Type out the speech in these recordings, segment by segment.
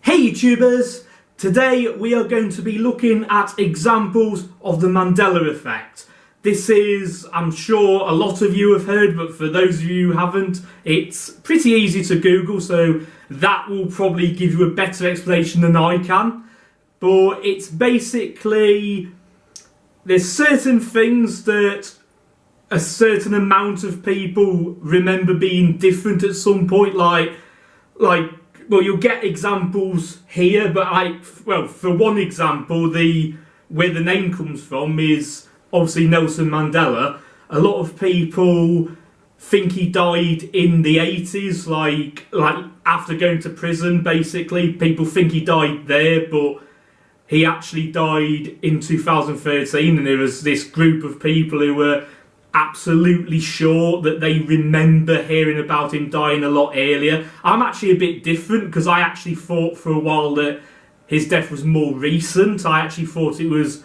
Hey YouTubers! Today we are going to be looking at examples of the Mandela Effect. This is, I'm sure a lot of you have heard, but for those of you who haven't, it's pretty easy to Google, so that will probably give you a better explanation than I can. But it's basically, there's certain things that a certain amount of people remember being different at some point, like well, you'll get examples here, but for one example, where the name comes from is obviously Nelson Mandela. A lot of people think he died in the 80s, like after going to prison, basically. People think he died there, but he actually died in 2013, and there was this group of people who were absolutely sure that they remember hearing about him dying a lot earlier. I'm actually a bit different, because I actually thought for a while that his death was more recent. I actually thought it was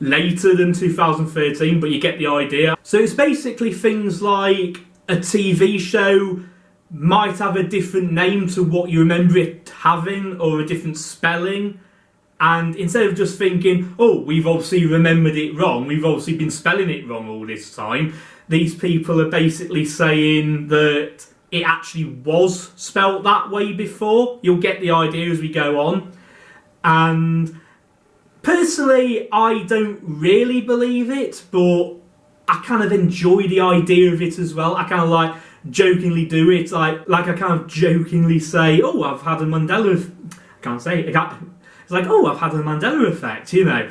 later than 2013, but you get the idea. So it's basically things like a TV show might have a different name to what you remember it having, or a different spelling. And instead of just thinking, oh, we've obviously remembered it wrong, we've obviously been spelling it wrong all this time, these people are basically saying that it actually was spelt that way before. You'll get the idea as we go on. And personally, I don't really believe it, but I kind of enjoy the idea of it as well. I kind of like jokingly do it, like I kind of jokingly say, oh, I've had a Mandela... I can't say it. It's like, oh, I've had a Mandela effect, you know.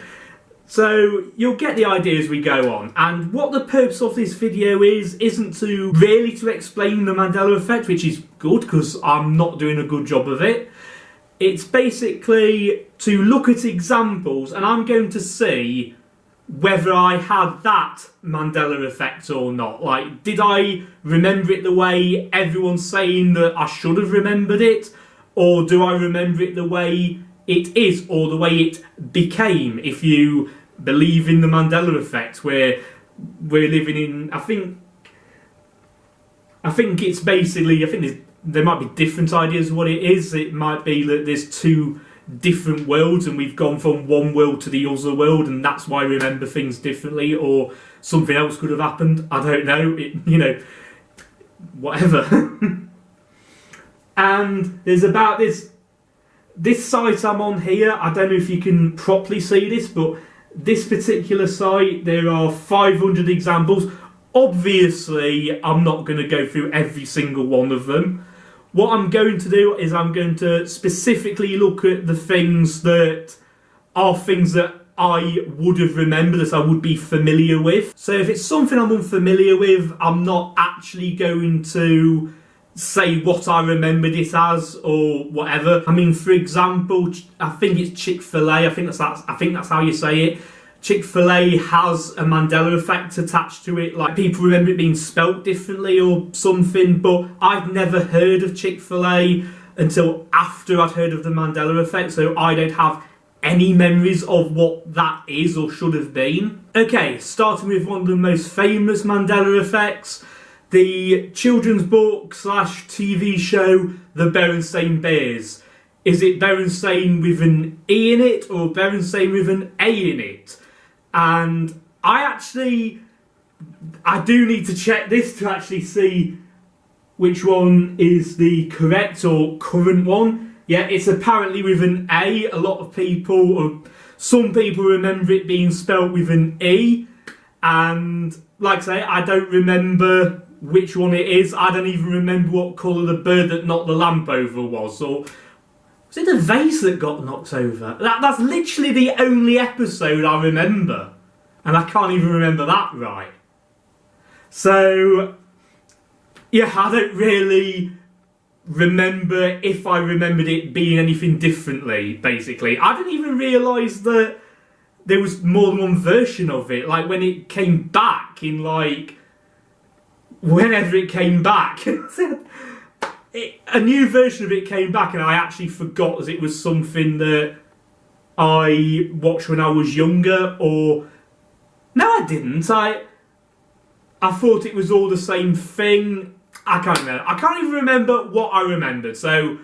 So you'll get the idea as we go on. And what the purpose of this video isn't to really to explain the Mandela effect, which is good because I'm not doing a good job of it. It's basically to look at examples, and I'm going to see whether I had that Mandela effect or not. Like, did I remember it the way everyone's saying that I should have remembered it? Or do I remember it the way it is, or the way it became, if you believe in the Mandela effect, where we're living in, I think it's basically, there might be different ideas of what it is. It might be that there's two different worlds and we've gone from one world to the other world, and that's why we remember things differently, or something else could have happened. I don't know, whatever. And there's about this site I'm on here, I don't know if you can properly see this, but this particular site, there are 500 examples. Obviously, I'm not going to go through every single one of them. What I'm going to do is I'm going to specifically look at the things that are things that I would have remembered, that I would be familiar with. So if it's something I'm unfamiliar with, I'm not actually going to say what I remembered it as or whatever. I mean, for example, I think it's Chick-fil-A. I think that's how you say it. Chick-fil-A has a Mandela effect attached to it. Like, people remember it being spelt differently or something, but I'd never heard of Chick-fil-A until after I'd heard of the Mandela effect, so I don't have any memories of what that is or should have been. Okay, starting with one of the most famous Mandela effects, the children's book / TV show, The Berenstain Bears. Is it Berenstain with an E in it, or Berenstain with an A in it? And I do need to check this to actually see which one is the correct or current one. Yeah, it's apparently with an A. A lot of people, or some people, remember it being spelt with an E. And like I say, I don't remember which one it is. I don't even remember what colour the bird that knocked the lamp over was. Or was it the vase that got knocked over? That's literally the only episode I remember. And I can't even remember that right. So, yeah, I don't really remember if I remembered it being anything differently, basically. I didn't even realise that there was more than one version of it. Like, when it came back in, whenever it came back, a new version of it came back, and I actually forgot that it was something that I watched when I was younger. Or no, I didn't. I thought it was all the same thing. I can't remember. I can't even remember what I remembered. So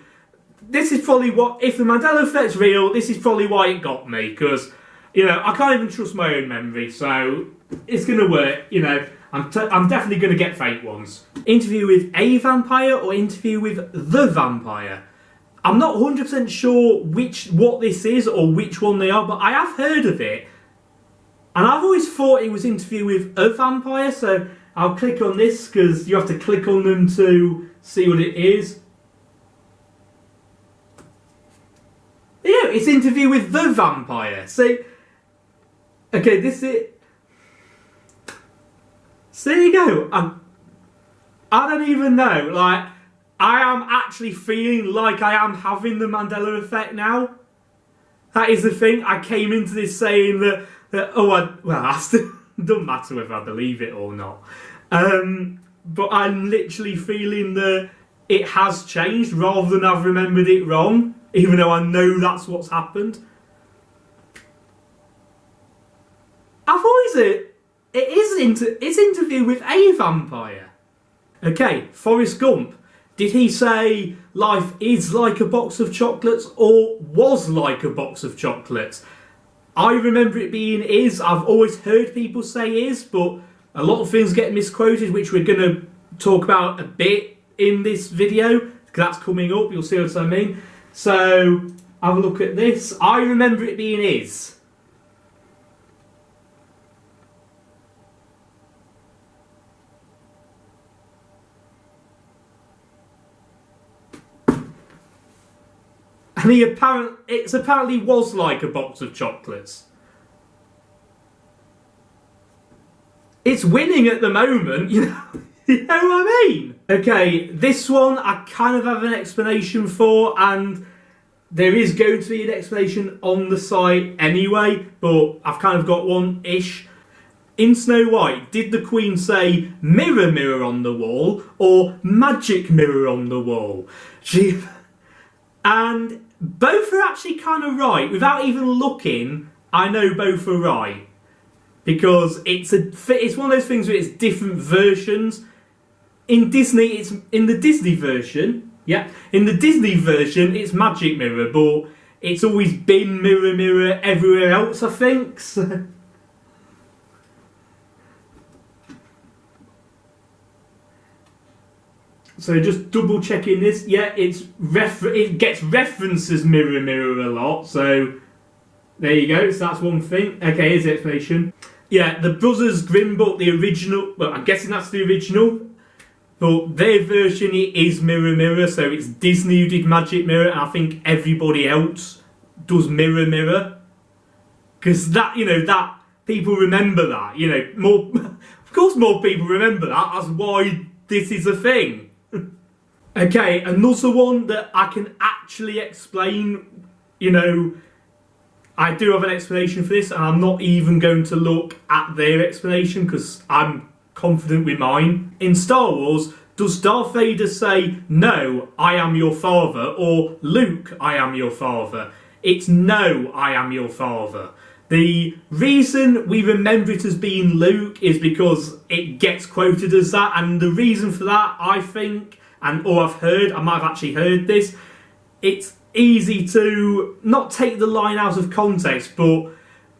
this is probably what, if the Mandela Effect's real, this is probably why it got me, because, you know, I can't even trust my own memory, so it's going to work, you know. I'm definitely going to get fake ones. Interview with a vampire or interview with the vampire? I'm not 100% sure what this is or which one they are, but I have heard of it. And I've always thought it was interview with a vampire, so I'll click on this because you have to click on them to see what it is. Yeah, it's interview with the vampire. So, okay, this is... So there you go. I don't even know. Like, I am actually feeling like I am having the Mandela Effect now. That is the thing. I came into this saying that I still doesn't matter whether I believe it or not. But I'm literally feeling that it has changed rather than I've remembered it wrong, even though I know that's what's happened. I've always it's interview with a vampire. Okay, Forrest Gump. Did he say life is like a box of chocolates or was like a box of chocolates? I remember it being is. I've always heard people say is, but a lot of things get misquoted, which we're going to talk about a bit in this video, because that's coming up. You'll see what I mean. So, have a look at this. I remember it being is. And it apparently was like a box of chocolates. It's winning at the moment, you know, you know what I mean? Okay, this one I kind of have an explanation for, and there is going to be an explanation on the site anyway, but I've kind of got one-ish. In Snow White, did the Queen say mirror, mirror on the wall, or magic mirror on the wall? And both are actually kind of right. Without even looking, I know both are right. Because it's one of those things where it's different versions. In Disney, it's in the Disney version. Yeah, in the Disney version, it's magic mirror, but it's always been mirror, mirror everywhere else, I think. So just double checking this. Yeah, it gets references mirror, mirror a lot. So there you go. So that's one thing. Okay, here's the explanation. Yeah, the Brothers Grimm book, the original. Well, I'm guessing that's the original. But their version is mirror, mirror. So it's Disney who did magic mirror, and I think everybody else does mirror, mirror. Because that, you know, that people remember that. You know, more. Of course, more people remember that. That's why this is a thing. Okay, another one that I can actually explain, you know, I do have an explanation for this, and I'm not even going to look at their explanation because I'm confident with mine. In Star Wars, does Darth Vader say, no, I am your father, or Luke, I am your father? It's no, I am your father. The reason we remember it as being Luke is because it gets quoted as that, and the reason for that, I think, or I've heard, I might have actually heard this, it's easy to not take the line out of context, but,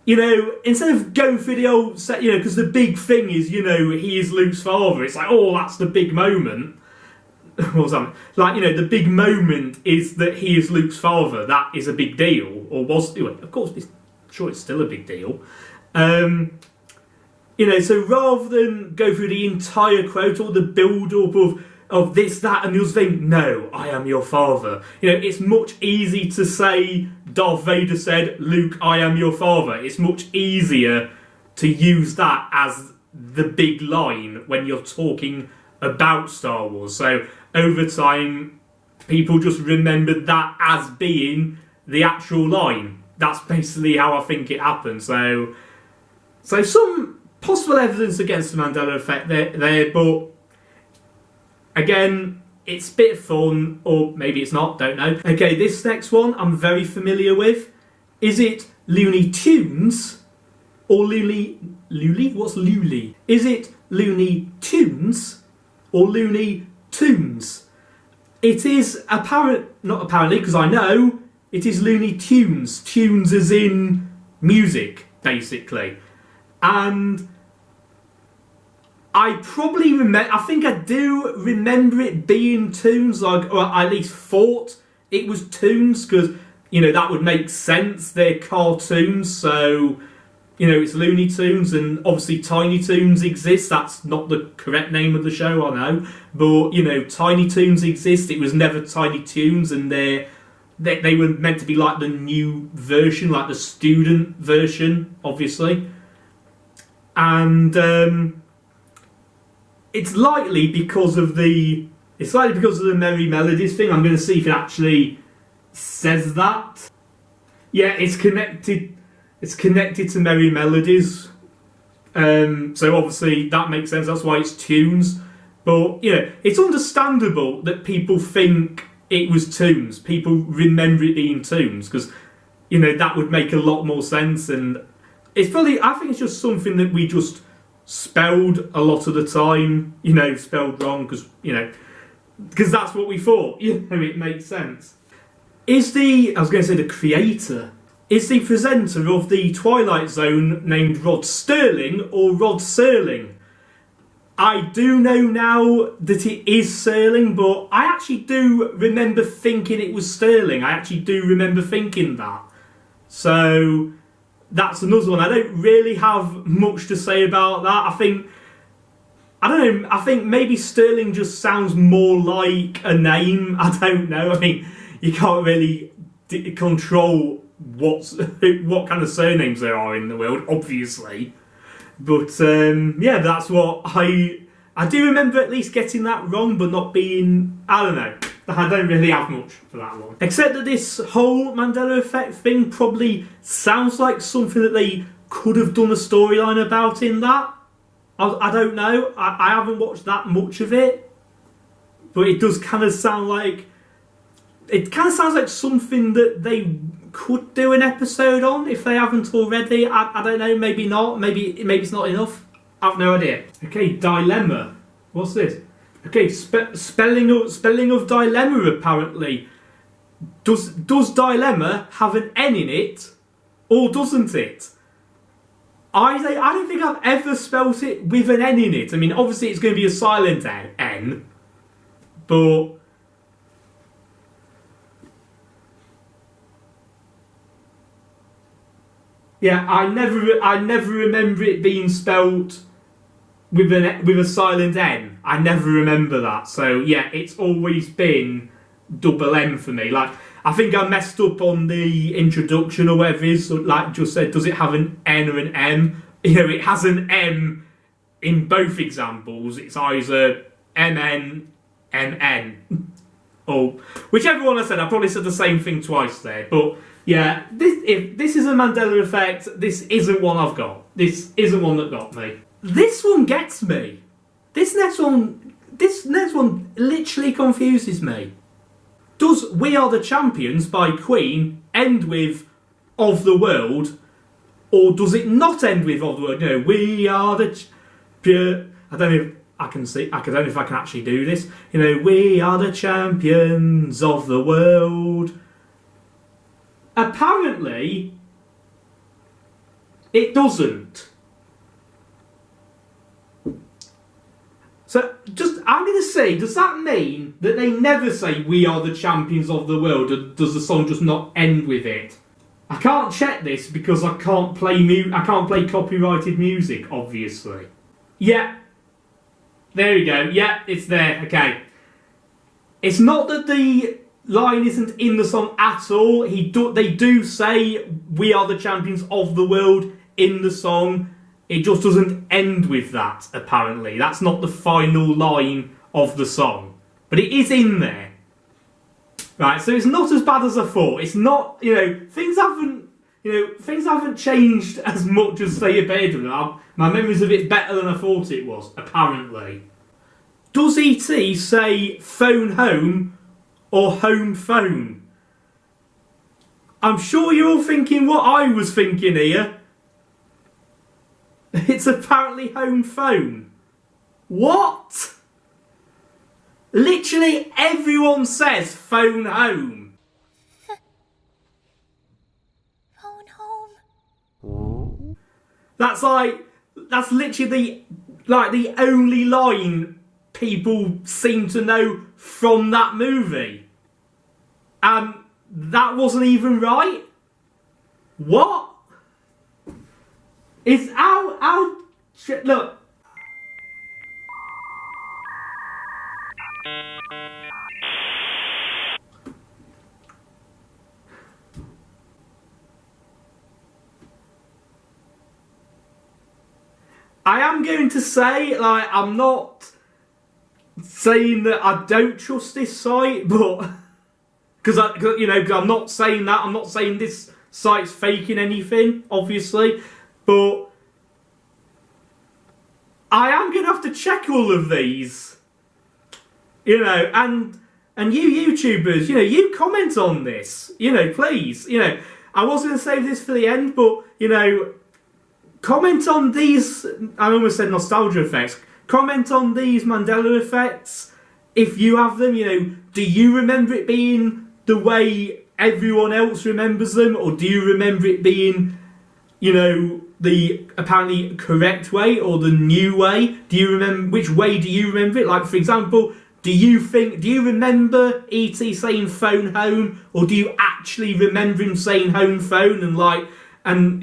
you know, instead of going through the old set, you know, because the big thing is, you know, he is Luke's father, it's like, oh, that's the big moment. What was that? Like, you know, the big moment is that he is Luke's father. That is a big deal, or was, of course, I'm sure it's still a big deal. You know, so rather than go through the entire quote or the build-up of this, that, and the other thing, no, I am your father. You know, it's much easier to say Darth Vader said, Luke, I am your father. It's much easier to use that as the big line when you're talking about Star Wars. So over time, people just remembered that as being the actual line. That's basically how I think it happened. So some possible evidence against the Mandela Effect there, but again, it's a bit of fun, or maybe it's not, don't know. Okay, this next one I'm very familiar with. Is it Looney Tunes or Luli? What's Luli? Is it Looney Tunes or Looney Tunes? It is not apparently, because I know, it is Looney Tunes. Tunes as in music, basically. And I think I do remember it being Tunes, like, or at least thought it was Tunes, because, you know, that would make sense. They're cartoons, so, you know, it's Looney Tunes, and obviously Tiny Toons exist. That's not the correct name of the show, I know. But, you know, Tiny Toons exist. It was never Tiny Toons, and they were meant to be like the new version, like the student version, obviously. And it's likely because of the Merry Melodies thing. I'm going to see if it actually says that. Yeah, it's connected. It's connected to Merry Melodies. So obviously that makes sense. That's why it's Tunes. But, you know, it's understandable that people think it was Tunes. People remember it being Tunes because, you know, that would make a lot more sense. And it's probably, I think it's just something that we just spelled a lot of the time, you know, spelled wrong because, you know, because that's what we thought. You know, it makes sense. I was going to say the creator, is the presenter of the Twilight Zone named Rod Serling or Rod Serling? I do know now that it is Serling, but I actually do remember thinking it was Sterling. I actually do remember thinking that. So that's another one. I don't really have much to say about that. I don't know, I think maybe Sterling just sounds more like a name. I don't know. I mean, you can't really control what kind of surnames there are in the world, obviously. But yeah, that's what I do remember at least getting that wrong, but not being, I don't know. I don't really have much for that one. Except that this whole Mandela Effect thing probably sounds like something that they could have done a storyline about in that. I don't know. I haven't watched that much of it. But it does kind of sound like, it kind of sounds like something that they could do an episode on if they haven't already. I don't know, maybe not. Maybe it's not enough. I've no idea. Okay, dilemma. What's this? Okay, spelling of dilemma apparently. Does dilemma have an N in it, or doesn't it? I don't think I've ever spelt it with an N in it. I mean, obviously it's going to be a silent N, but yeah, I never remember it being spelt with a silent N. I never remember that. So yeah, it's always been double M for me. Like, I think I messed up on the introduction or whatever it is. So, like, just said, does it have an N or an M? You know, it has an M in both examples. It's either MN, MN, or whichever one I said. I probably said the same thing twice there, but. Yeah, if this is a Mandela Effect, this isn't one I've got. This isn't one that got me. This one gets me. This next one literally confuses me. Does We Are the Champions by Queen end with Of the World, or does it not end with Of the World? You know, We Are the I don't know if I can see. I don't know if I can actually do this. You know, we are the champions of the world. Apparently, it doesn't. So, I'm going to say, does that mean that they never say we are the champions of the world, or does the song just not end with it? I can't check this because I can't play copyrighted music, obviously. Yeah. There we go. Yeah, it's there. Okay. It's not that the line isn't in the song at all. They do say we are the champions of the world in the song. It just doesn't end with that, apparently. That's not the final line of the song. But it is in there. Right, so it's not as bad as I thought. It's not, things haven't changed as much as they appeared. My memory's a bit better than I thought it was, apparently. Does E.T. say phone home or home phone? I'm sure you're all thinking what I was thinking here. It's apparently home phone. What? Literally everyone says phone home. Phone home. That's literally the only line people seem to know from that movie. And that wasn't even right? What? It's how look. I am going to say, like, I'm not saying that I don't trust this site, but because I'm not saying that. I'm not saying this site's faking anything, obviously, but I am going to have to check all of these, and you YouTubers, you comment on this, please, I was going to save this for the end, but, comment on these, I almost said nostalgia effects, comment on these Mandela effects, if you have them, do you remember it being the way everyone else remembers them, or do you remember it being, the apparently correct way, or the new way? Do you remember, which way do you remember it? Like, for example, do you remember E.T. saying phone home, or do you actually remember him saying home phone, and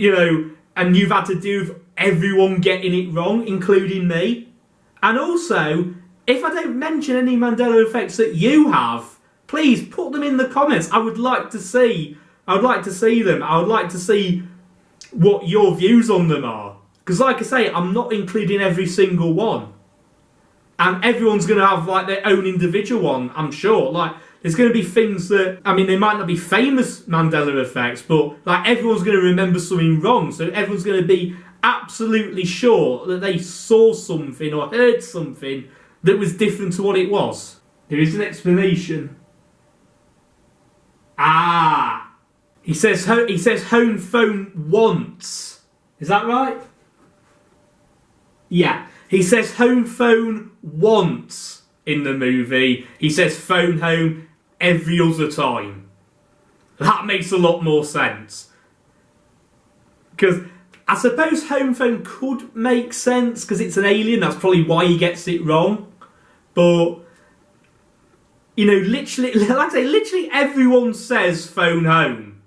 you've had to do with everyone getting it wrong, including me? And also, if I don't mention any Mandela effects that you have, please put them in the comments. I would like to see them. I would like to see what your views on them are. Because like I say, I'm not including every single one. And everyone's going to have their own individual one, I'm sure. There's going to be things that, they might not be famous Mandela effects, but everyone's going to remember something wrong. So everyone's going to be absolutely sure that they saw something or heard something that was different to what it was. There is an explanation. He says home phone once. Is that right? Yeah. He says home phone once in the movie. He says phone home every other time. That makes a lot more sense. Because I suppose home phone could make sense because it's an alien. That's probably why he gets it wrong. But, literally, like I say, literally everyone says phone home.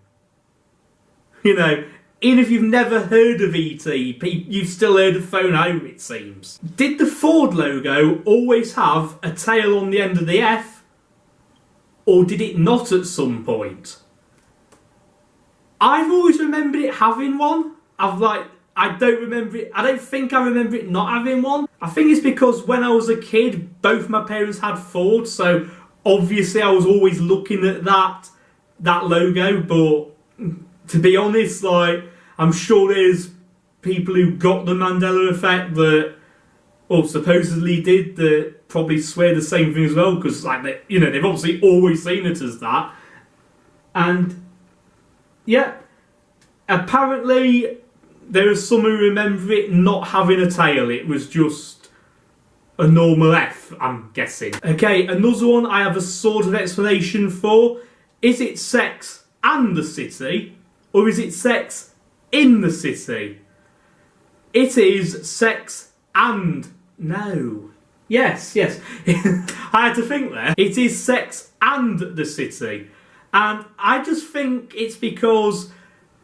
Even if you've never heard of E.T., you've still heard of phone home, it seems. Did the Ford logo always have a tail on the end of the F? Or did it not at some point? I've always remembered it having one. I don't remember it. I don't think I remember it not having one. I think it's because when I was a kid, both my parents had Ford, so obviously I was always looking at that logo, but to be honest, I'm sure there's people who got the Mandela effect that, or supposedly did, that probably swear the same thing as well, because they've obviously always seen it as that. And yeah, apparently there are some who remember it not having a tail. It was just a normal F, I'm guessing. Okay, another one I have a sort of explanation for. Is it sex and the city, or is it sex in the city? It is sex and... No. Yes. I had to think there. It is sex and the city. And I just think it's because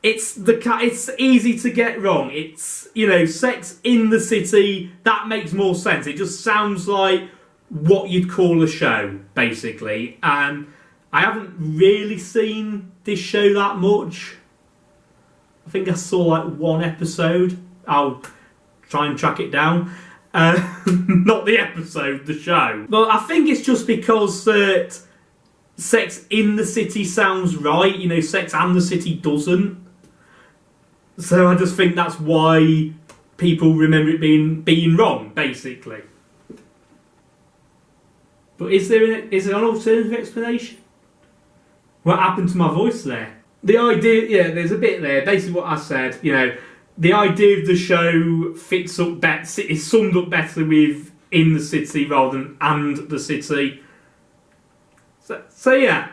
it's easy to get wrong. It's, sex in the city, that makes more sense. It just sounds like what you'd call a show, basically. And I haven't really seen this show that much. I think I saw one episode. I'll try and track it down. Not the episode, the show. But I think it's just because that sex in the city sounds right. Sex and the city doesn't. So I just think that's why people remember it being wrong, basically. But is there an alternative explanation? What happened to my voice there? The idea, there's a bit there. Basically what I said, the idea of the show fits up better, is summed up better with in the city rather than and the city. So yeah,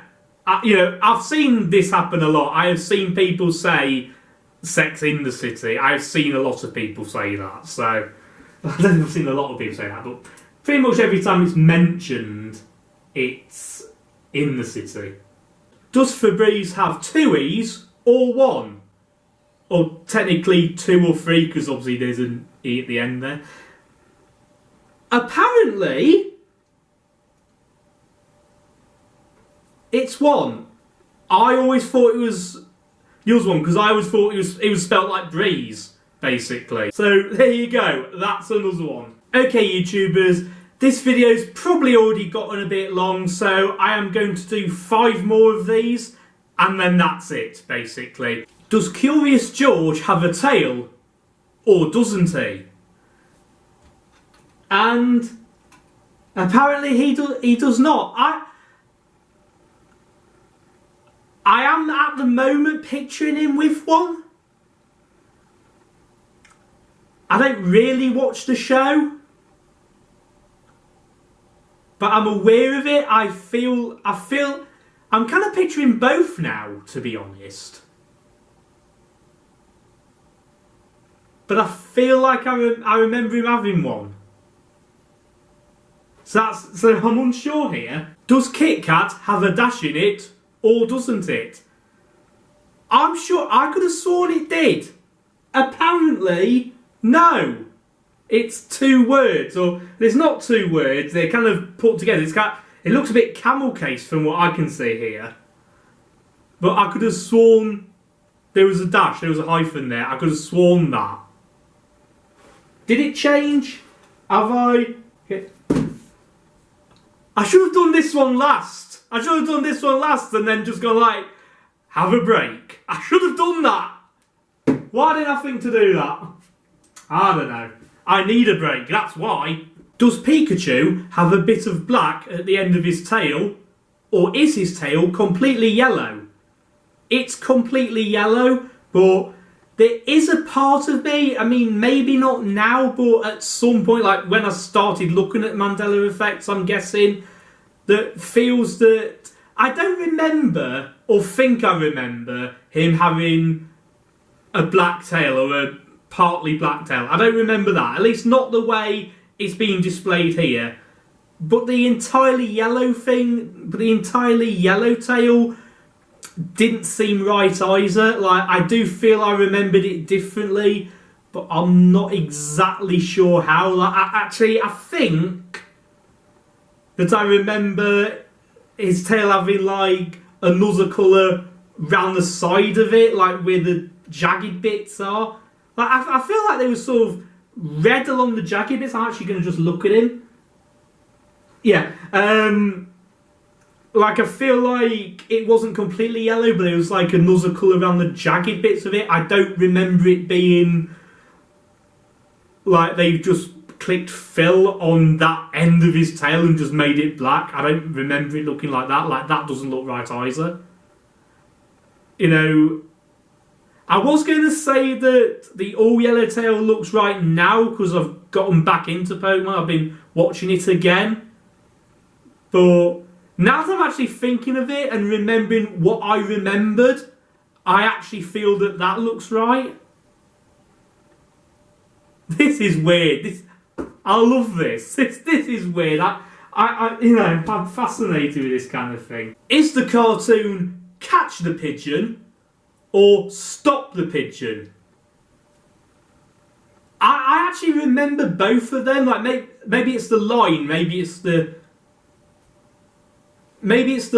I've seen this happen a lot. I have seen people say Sex in the City. I've seen a lot of people say that. So I don't think I've seen a lot of people say that, but pretty much every time it's mentioned, it's in the city. Does Febreeze have 2 E's or 1? Or technically 2 or 3, because obviously there's an E at the end there. Apparently, it's 1. I always thought it was yours 1, because I always thought it was spelled like breeze, basically. So there you go, that's another one. Okay, YouTubers, this video's probably already gotten a bit long, so I am going to do 5 more of these, and then that's it, basically. Does Curious George have a tail, or doesn't he? And apparently he does not. I am at the moment picturing him with one. I don't really watch the show, but I'm aware of it. I feel I'm kind of picturing both now, to be honest. But I feel like I remember him having one. So I'm unsure here. Does Kit Kat have a dash in it, or doesn't it? I'm sure I could have sworn it did. Apparently, no. It's 2 words, or there's not 2 words. They're kind of put together. It looks a bit camel case from what I can see here. But I could have sworn there was a dash, there was a hyphen there. I could have sworn that. Did it change? Have I? Okay. I should have done this one last. I should have done this one last and then just gone like, have a break. I should have done that. Why didn't I think to do that? I don't know. I need a break, that's why. Does Pikachu have a bit of black at the end of his tail? Or is his tail completely yellow? It's completely yellow, but there is a part of me, I mean, maybe not now, but at some point, like when I started looking at Mandela Effects, I'm guessing, that feels that I don't remember, or think I remember, him having a black tail or a partly black tail. I don't remember that, at least not the way it's being displayed here. But the entirely yellow thing, the entirely yellow tail didn't seem right either. Like, I do feel I remembered it differently, but I'm not exactly sure how. Like, I think that I remember his tail having like another colour round the side of it, like where the jagged bits are. Like, I feel like they were sort of red along the jagged bits. I'm actually going to just look at him. Yeah, like I feel like it wasn't completely yellow, but it was like another colour around the jagged bits of it. I don't remember it being like they just clicked fill on that end of his tail and just made it black. I don't remember it looking like that. Like, that doesn't look right either. You know, I was going to say that the all yellow tail looks right now because I've gotten back into Pokemon. I've been watching it again. But now that I'm actually thinking of it and remembering what I remembered, I actually feel that that looks right. This is weird. I love this. This is weird. I'm fascinated with this kind of thing. Is the cartoon Catch the Pigeon or Stop the Pigeon? I actually remember both of them. Like, maybe it's the line. Maybe it's the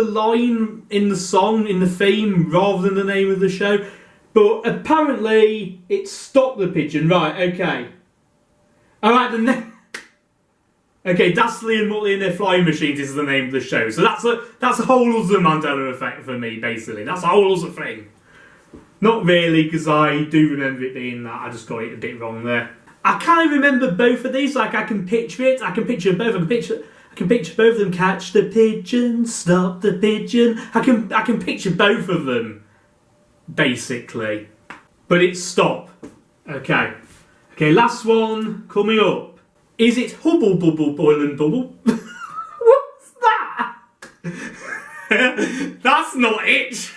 line in the song, in the theme, rather than the name of the show. But apparently, it's Stop the Pigeon. Right, okay. Alright, okay, Dastly and Muttley and their flying machines is the name of the show. So that's a whole other Mandela Effect for me, basically. That's a whole other thing. Not really, because I do remember it being that. I just got it a bit wrong there. I kind of remember both of these. Like, I can picture it. I can picture both. I can picture both of them. Catch the pigeon, stop the pigeon. I can picture both of them, basically. But it's stop. Okay. Okay, last one coming up. Is it Hubble Bubble Boil and Bubble? What's that? That's not it.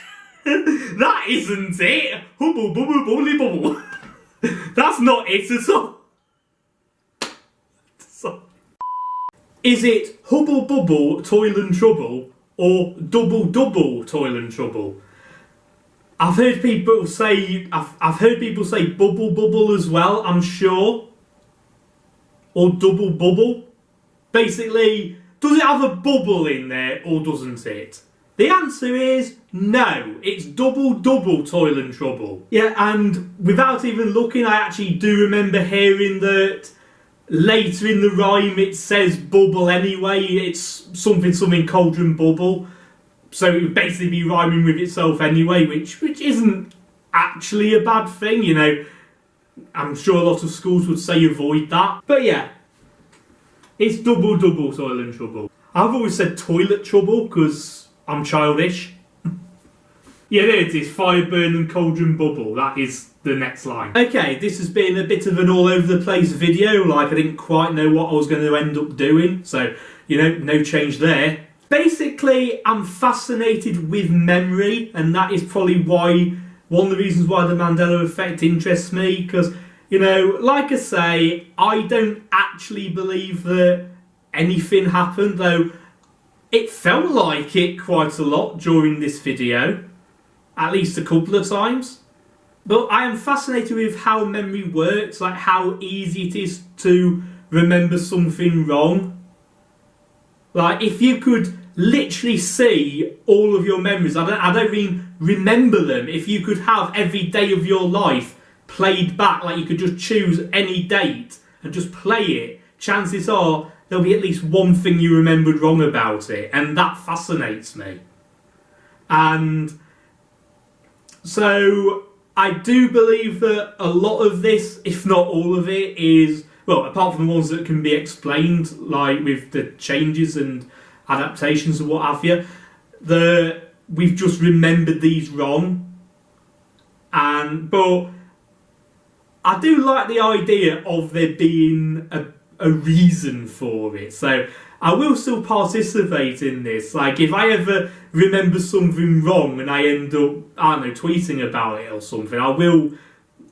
That isn't it. Hubble bubble bubbly bubble. That's not it at all. Is it hubble bubble toil and trouble or double double toil and trouble? I've heard people say bubble bubble as well, I'm sure. Or double bubble. Basically, does it have a bubble in there or doesn't it? The answer is no. It's double double toil and trouble. Yeah, and without even looking, I actually do remember hearing that later in the rhyme it says bubble anyway. It's something cauldron bubble. So it would basically be rhyming with itself anyway, which isn't actually a bad thing, you know. I'm sure a lot of schools would say avoid that. But yeah, it's double double toil and trouble. I've always said toilet trouble because I'm childish. Yeah, there it is. Fire burn and cauldron bubble. That is the next line. Okay, this has been a bit of an all over the place video. Like, I didn't quite know what I was going to end up doing. So, you know, no change there. Basically, I'm fascinated with memory. And that is probably why, one of the reasons why the Mandela Effect interests me. Because, you know, like I say, I don't actually believe that anything happened. Though, it felt like it quite a lot during this video. At least a couple of times. But I am fascinated with how memory works, like how easy it is to remember something wrong. Like, if you could literally see all of your memories, I don't mean remember them, if you could have every day of your life played back, like you could just choose any date and just play it, chances are there'll be at least one thing you remembered wrong about it, and that fascinates me. And so I do believe that a lot of this, if not all of it, is, well, apart from the ones that can be explained, like with the changes and adaptations and what have you, that we've just remembered these wrong. But I do like the idea of there being a reason for it. So I will still participate in this. Like, if I ever remember something wrong and I end up, I don't know, tweeting about it or something, I will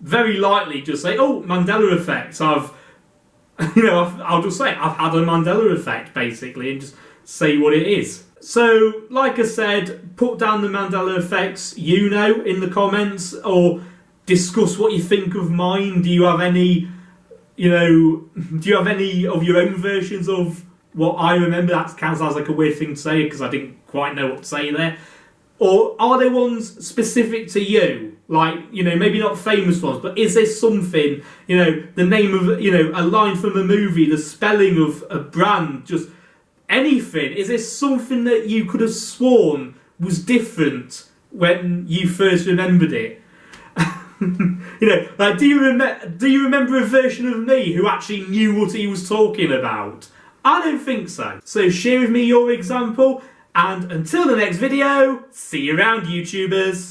very likely just say, oh, Mandela Effect. I'll just say, I've had a Mandela Effect, basically, and just say what it is. So, like I said, put down the Mandela Effects, in the comments, or discuss what you think of mine. Do you have any, do you have any of your own versions of what I remember? That kind of sounds like a weird thing to say because I didn't quite know what to say there. Or are there ones specific to you? Like, maybe not famous ones, but is there something, the name of, a line from a movie, the spelling of a brand, just anything? Is there something that you could have sworn was different when you first remembered it? Like, do you remember a version of me who actually knew what he was talking about? I don't think so. So share with me your example, and until the next video, see you around, YouTubers.